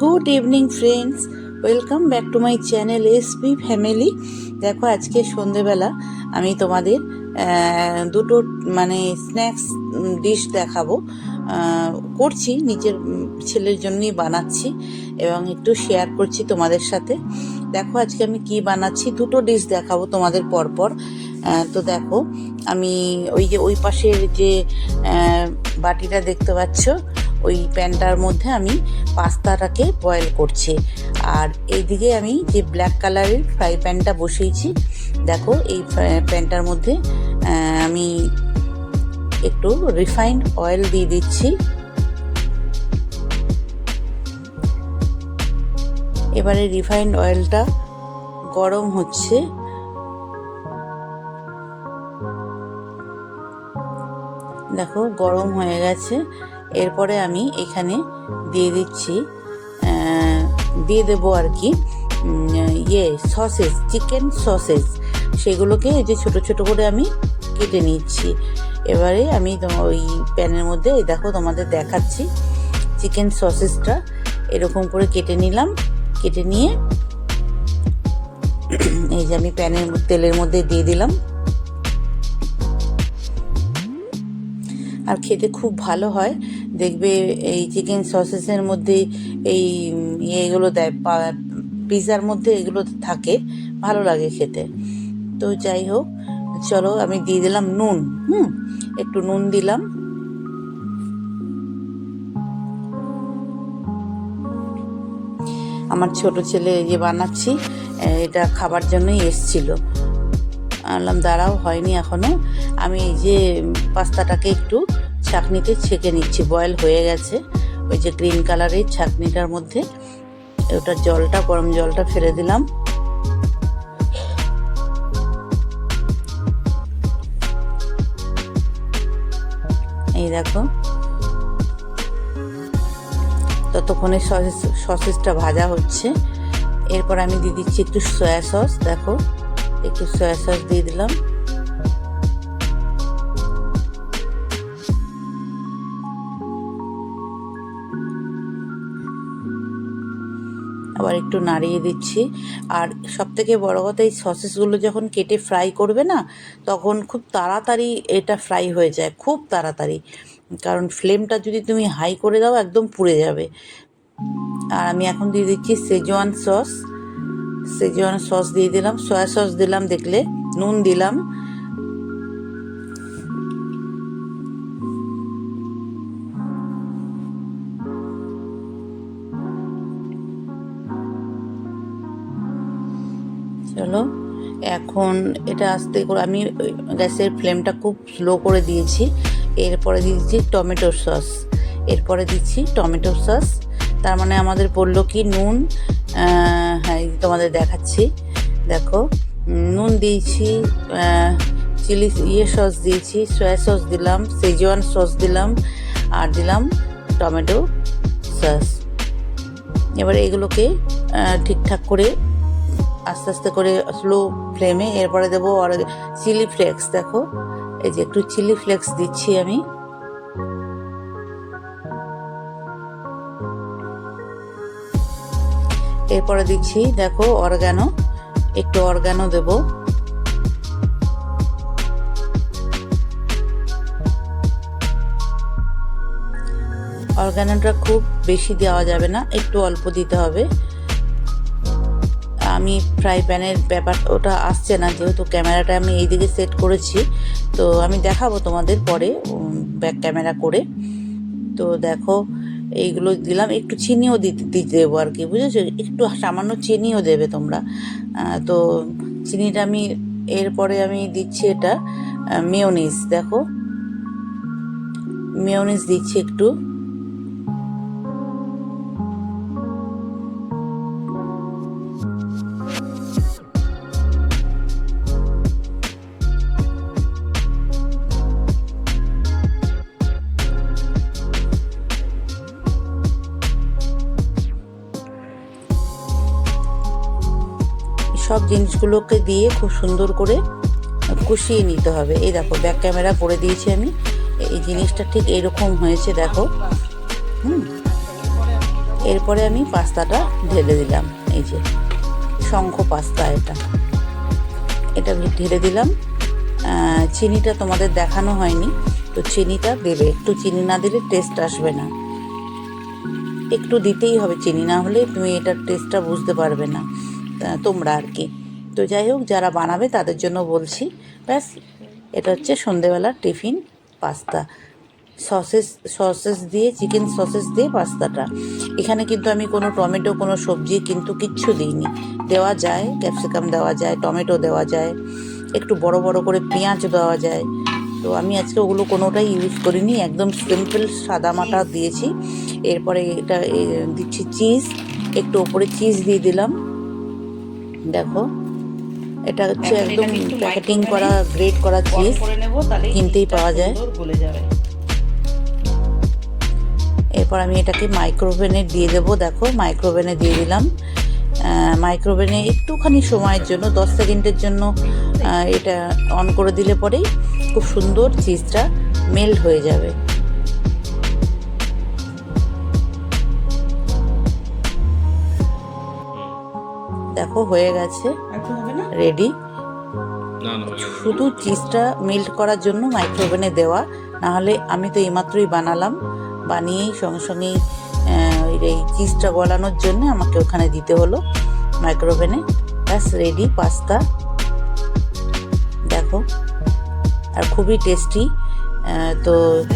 Good evening friends, welcome back to my channel SP family. দেখো আজকে সন্ধেবেলা আমি তোমাদের দুটো স্ন্যাক্স ডিশ দেখাবো। করছি নিজের ছেলের জন্যই বানাচ্ছি এবং একটু শেয়ার করছি তোমাদের সাথে। দেখো আজকে আমি কি বানাচ্ছি, দুটো ডিশ দেখাবো তোমাদের পরপর। তো দেখো আমি ওই পাশের যে বাটিটা দেখতে পাচ্ছ, ওই প্যানটার মধ্যে আমি পাস্তাটাকে বয়েল করছি। আর এইদিকে আমি যে ব্ল্যাক কালারের ফ্রাই প্যানটা বসিয়েছি, দেখো এই প্যানটার মধ্যে আমি একটু রিফাইন্ড অয়েল দিয়ে দিচ্ছি। এবারে রিফাইন্ড অয়েলটা গরম হচ্ছে। দেখো গরম হয়ে গেছে। এরপরে আমি এখানে দিয়ে দেবো আর কি সসেস, চিকেন সসেস। সেগুলোকে এই যে ছোট ছোট করে আমি কেটে নিচ্ছি। এবারে আমি ওই প্যানের মধ্যে দেখো তোমাদের দেখাচ্ছি, চিকেন সসেসটা এরকম করে কেটে নিলাম। কেটে নিয়ে এই যে আমি তেলের মধ্যে দিয়ে দিলাম। আর খেতে খুব ভালো হয়, দেখবে এই চিকেন সসেসের মধ্যে এই এগুলো দেয়, পিৎজার মধ্যে এগুলো থাকে, ভালো লাগে খেতে। তো যাই হোক, চলো আমি দিয়ে দিলাম নুন। একটু নুন দিলাম। আমার ছোট ছেলে যে বানাচ্ছি এটা খাবার জন্যই এসছিল। বললাম দাঁড়াও, হয়নি এখনো। আমি এই যে পাস্তাটাকে একটু ছাঁকনিতে ছেঁকে নিচ্ছি, বয়েল হয়ে গেছে। ওই যে গ্রিন কালারের ছাঁকনিটার মধ্যে ওটা গরম জলটা ফেলে দিলাম। এই দেখো, ততক্ষণে সসেসটা ভাজা হচ্ছে। এরপর আমি দিয়ে দিচ্ছি একটু সয়া সস। দেখো একটু সয়া সস দিয়ে দিলাম। আবার একটু নাড়িয়ে দিচ্ছি। আর সব থেকে বড় কথা, এই সসেসগুলো যখন কেটে ফ্রাই করবে না, তখন খুব তাড়াতাড়ি এটা ফ্রাই হয়ে যায়, খুব তাড়াতাড়ি। কারণ ফ্লেমটা যদি তুমি হাই করে দাও একদম পুড়ে যাবে। আর আমি এখন দিয়ে দিচ্ছি সেজওয়ান সস দিয়ে দিলাম, সয়া সস দিলাম, দেখলে নুন দিলাম। চলো এখন এটা আস্তে করে আমি গ্যাসের ফ্লেমটা খুব স্লো করে দিয়েছি। এরপরে দিচ্ছি টমেটো সস। তার মানে আমাদের পড়লো কি নুন, হ্যাঁ তোমাদের দেখাচ্ছি। দেখো নুন দিয়েছি, চিলি সস দিয়েছি, সয়া সস দিলাম, সেজওয়ান সস দিলাম, আর দিলাম টমেটো সস। এবারে এগুলোকে ঠিকঠাক করে আস্তে আস্তে করে স্লো ফ্লেমে, এরপরে দেবো আর চিলি ফ্লেক্স। দেখো এই যে একটু চিলি ফ্লেক্স দিচ্ছি আমি। এরপরে দিচ্ছি দেখো একটু অরগ্যানো দেবো। অরগ্যানোটা খুব বেশি দেওয়া যাবে না, একটু অল্প দিতে হবে। আমি ফ্রাই প্যানের ব্যাপার ওটা আসছে না, যেহেতু ক্যামেরাটা আমি এইদিকে সেট করেছি, তো আমি দেখাবো তোমাদের পরে ব্যাক ক্যামেরা করে। তো দেখো এইগুলো দিলাম, একটু চিনিও দিতে দেবো আর কি, বুঝেছো, একটু সামান্য চিনিও দেবে তোমরা। তো চিনিটা এরপরে আমি দিচ্ছি এটা মেয়োনিজ। দেখো মেয়োনিজ দিচ্ছি একটু। সব জিনিসগুলোকে দিয়ে খুব সুন্দর করে কষিয়ে নিতে হবে। এই দেখো ব্যাক ক্যামেরা করে দিয়েছি আমি, এই জিনিসটা ঠিক এরকম হয়েছে। দেখো এরপরে আমি পাস্তাটা ঢেলে দিলাম, এই যে শঙ্খ পাস্তা, এটা ঢেলে দিলাম। চিনিটা তোমাদের দেখানো হয়নি, তো চিনিটা দেবে, একটু চিনি না দিলে টেস্ট আসবে না, একটু দিতেই হবে চিনি, না হলে তুমি এটার টেস্টটা বুঝতে পারবে না তোমরা আর কি। তো যাই হোক, যারা বানাবে তাদের জন্য বলছি। ব্যাস, এটা হচ্ছে সন্ধেবেলার টিফিন পাস্তা, সসেস দিয়ে, চিকেন সসেস দিয়ে পাস্তাটা। এখানে কিন্তু আমি কোনো টমেটো, কোনো সবজি কিন্তু কিচ্ছু দিইনি। দেওয়া যায়, ক্যাপসিকাম দেওয়া যায়, টমেটো দেওয়া যায়, একটু বড় বড় করে পেঁয়াজ দেওয়া যায়। তো আমি আজকে ওগুলো কোনোটাই ইউজ করিনি, একদম সিম্পল সাদামাটা দিয়েছি। এরপরে এটা দিচ্ছি চিজ, একটু ওপরে চিজ দিয়ে দিলাম। দেখো, এটা হচ্ছে একদম প্যাকেটিং করা, গ্রেট করা চিজ, কিনতেই পাওয়া যায়। এরপর আমি এটাকে মাইক্রোওভেনে দিয়ে দেবো। দেখো, মাইক্রোওভেনে দিয়ে দিলাম। মাইক্রোওভেনে একটুখানি সময়ের জন্য, 10 সেকেন্ডের জন্য এটা অন করে দিলে পরেই খুব সুন্দর চিজটা মেল্ট হয়ে যাবে। দেখো, হয়ে গেছে, রেডি। শুধু চিজটা মেল্ট করার জন্য মাইক্রোওভেনে দেওয়া, নাহলে আমি তো এইমাত্রই বানালাম, বানিয়েই সঙ্গে সঙ্গেই এই চিজটা গলানোর জন্য আমাকে ওখানে দিতে হলো মাইক্রোওভেনে। ব্যাস, রেডি পাস্তা। দেখো, আর খুবই টেস্টি। তো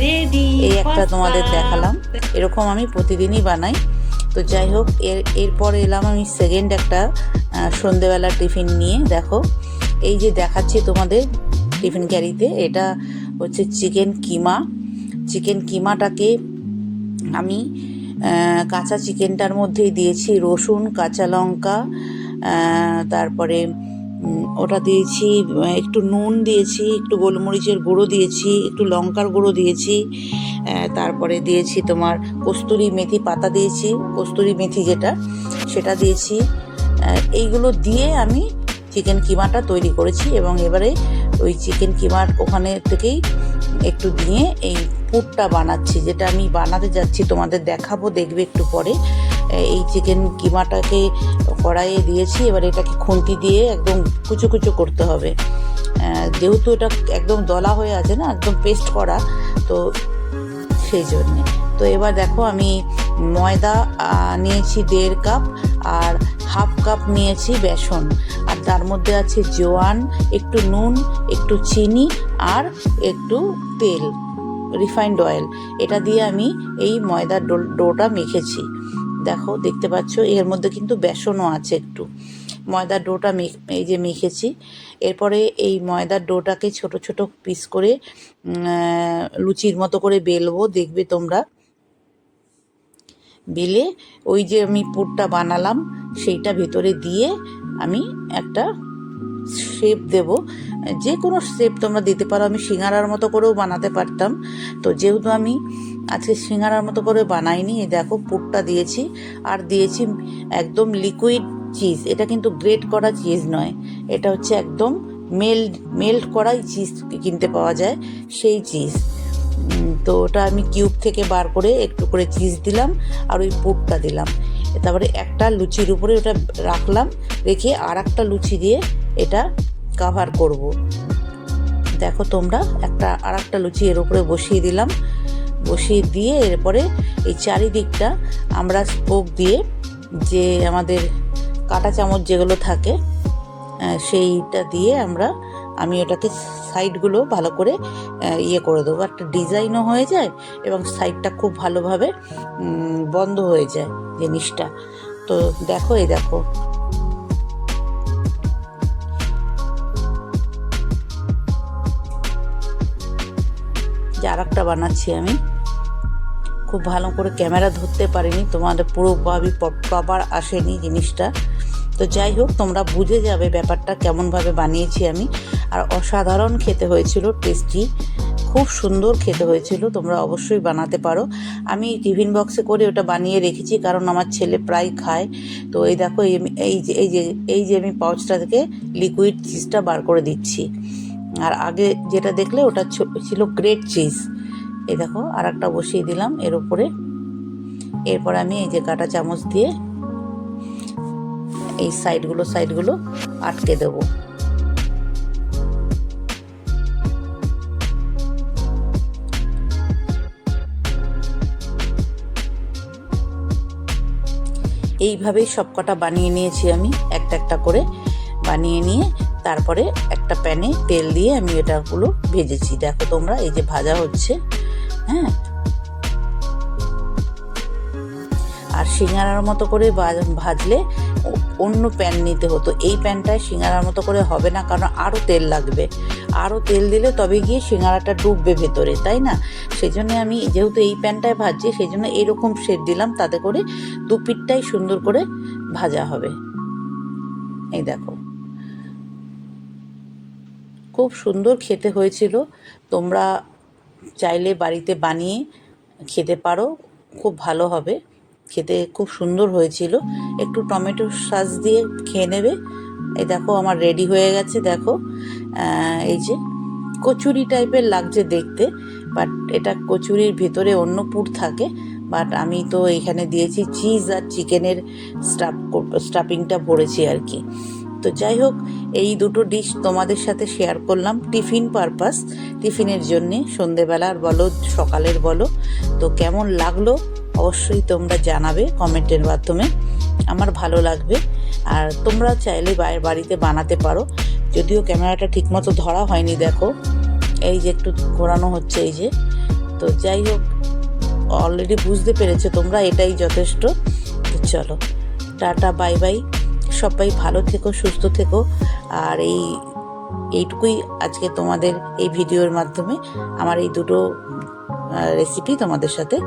এই একটা তোমাদের দেখালাম, এরকম আমি প্রতিদিনই বানাই। তো যাই হোক, এরপর এলাম আমি সেকেন্ড একটা সন্ধেবেলা টিফিন নিয়ে। দেখো, এই যে দেখাচ্ছি তোমাদের টিফিন ক্যারিতে, এটা হচ্ছে চিকেন কিমা। চিকেন কিমাটাকে আমি কাঁচা চিকেনটার মধ্যেই দিয়েছি রসুন, কাঁচা লঙ্কা, তারপরে ওটা দিয়েছি, একটু নুন দিয়েছি, একটু গোলমরিচের গুঁড়ো দিয়েছি, একটু লঙ্কার গুঁড়ো দিয়েছি, তারপরে দিয়েছি তোমার কস্তুরি মেথি পাতা দিয়েছি, কস্তুরি মেথি যেটা, সেটা দিয়েছি। এইগুলো দিয়ে আমি চিকেন কিমাটা তৈরি করেছি। এবং এবারে ওই চিকেন কিমার ওখানে থেকেই একটু দিয়ে এই পুরটা বানাচ্ছি, যেটা আমি বানাতে যাচ্ছি, তোমাদের দেখাবো, দেখবে একটু পরে। এই চিকেন কিমাটাকে কড়াইয়ে দিয়েছি, এবার এটাকে খুন্তি দিয়ে একদম কুচো কুচো করতে হবে, যেহেতু এটা একদম দলা হয়ে আছে না, একদম পেস্ট করা, তো সেই জন্যে। তো এবার দেখো, আমি ময়দা নিয়েছি 1.5 কাপ, আর 1/2 কাপ নিয়েছি বেসন, আর তার মধ্যে আছে জোয়ান, একটু নুন, একটু চিনি, আর একটু তেল, রিফাইন্ড অয়েল। এটা দিয়ে আমি এই ময়দার ডোটা মেখেছি। দেখো, দেখতে পাচ্ছ, এর মধ্যে কিন্তু বেসনও আছে একটু। ময়দার ডোটা এই যে মেখেছি। এরপরে এই ময়দার ডোটাকে ছোট ছোট পিস করে লুচির মতো করে বেলবো, দেখবে তোমরা। বেলে ওই যে আমি পুরটা বানালাম সেইটা ভেতরে দিয়ে আমি একটা শেপ দেব, যে কোনো শেপ তোমরা দিতে পারো। আমি সিঙ্গারার মতো করেও বানাতে পারতাম, তো যেহেতু আমি আজকে সিঙ্গারার মতো করে বানাইনি, এই দেখো পুরটা দিয়েছি। আর দিয়েছি একদম লিকুইড চিজ, এটা কিন্তু গ্রেট করা চিজ নয়, এটা হচ্ছে একদম মেল্ট করাই চিজ কিনতে পাওয়া যায়, সেই চিজ। তো ওটা আমি কিউব থেকে বার করে একটু করে চিজ দিলাম, আর ওই পুরটা দিলাম। তারপরে একটা লুচির উপরে ওটা রাখলাম, রেখে আর একটা লুচি দিয়ে এটা কাভার করব। দেখো তোমরা, আর একটা লুচি এর উপরে বসিয়ে দিলাম, বসিয়ে দিয়ে এরপরে এই চারিদিকটা আমরা স্পোক দিয়ে, যে আমাদের কাঁটা চামচ যেগুলো থাকে সেইটা দিয়ে আমি ওটাকে সাইডগুলো ভালো করে করে দেবো, একটা ডিজাইনও হয়ে যায় এবং সাইডটা খুব ভালোভাবে বন্ধ হয়ে যায় জিনিসটা। তো দেখো, এই দেখো, যে আর একটা বানাচ্ছি আমি, খুব ভালো করে ক্যামেরা ধরতে পারিনি, তোমাদের পুরোভাবে প্রপার আসেনি জিনিসটা। তো যাই হোক, তোমরা বুঝে যাবে ব্যাপারটা কেমনভাবে বানিয়েছি আমি। আর অসাধারণ খেতে হয়েছিল, টেস্টি, খুব সুন্দর খেতে হয়েছিল। তোমরা অবশ্যই বানাতে পারো। আমি টিফিন বক্সে করে ওটা বানিয়ে রেখেছি, কারণ আমার ছেলে প্রায় খায়। তো এই দেখো, এই যে আমি পাউচটা থেকে লিকুইড চিজটা বার করে দিচ্ছি। আর আগে যেটা দেখলে ওটা ছিল গ্রেট চিজ। এই দেখো, আর একটা বসিয়ে দিলাম এর উপরে। এরপর আমি এই যে কাঁটা চামচ দিয়ে এই সাইডগুলো আটকে দেবো। এইভাবেই সবকটা বানিয়ে নিয়েছি আমি, একটা করে বানিয়ে নিয়ে তারপরে একটা প্যানে তেল দিয়ে আমি এটাগুলো ভেজেছি। দেখো তোমরা, এই যে ভাজা হচ্ছে। হ্যাঁ, আর সিঙ্গারার মতো করে ভাজলে অন্য প্যান নিতে হতো। এই প্যানটায় সিঙ্গারার মতো করে হবে না, কারণ আরও তেল লাগবে। আরও তেল দিলে তবে গিয়ে সিঙ্গারাটা ডুববে ভেতরে, তাই না? সেই জন্য আমি যেহেতু এই প্যানটায় ভাজছি, সেই জন্য এইরকম শেপ দিলাম, তাতে করে দু পিঠটাই সুন্দর করে ভাজা হবে। এই দেখো, খুব সুন্দর খেতে হয়েছিল। তোমরা চাইলে বাড়িতে বানিয়ে খেতে পারো, খুব ভালো হবে খেতে, খুব সুন্দর হয়েছিল। একটু টমেটো সস দিয়ে খেয়ে নেবে। এই দেখো আমার রেডি হয়ে গেছে। দেখো, এই যে কচুরি টাইপের লাগছে দেখতে, বাট এটা কচুরির ভেতরে অন্য পুর থাকে। বাট আমি তো এখানে দিয়েছি চিজ আর চিকেনের স্টাফিংটা ভরেছি আর কি। তো যাই হোক, এই দুটো ডিশ তোমাদের সাথে শেয়ার করলাম টিফিন পারপাস, টিফিনের জন্যে, সন্ধেবেলার বলো সকালের বলো। তো কেমন লাগলো অবশ্যই তোমরা জানাবে কমেন্টের মাধ্যমে, আমার ভালো লাগবে। আর তোমরা চাইলে বাড়িতে বানাতে পারো। যদিও ক্যামেরাটা ঠিকমতো ধরা হয়নি, দেখো এই যে একটু ঘোরানো হচ্ছে, এই যে। তো যাই হোক, অলরেডি বুঝতে পেরেছো তোমরা, এটাই যথেষ্ট। তো চলো, টাটা, বাই বাই। সবাই ভালো থেকো, সুস্থ থেকো। আর এইটুকুই আজকে তোমাদের এই ভিডিওর মাধ্যমে আমার এই দুটো রেসিপি তোমাদের সাথে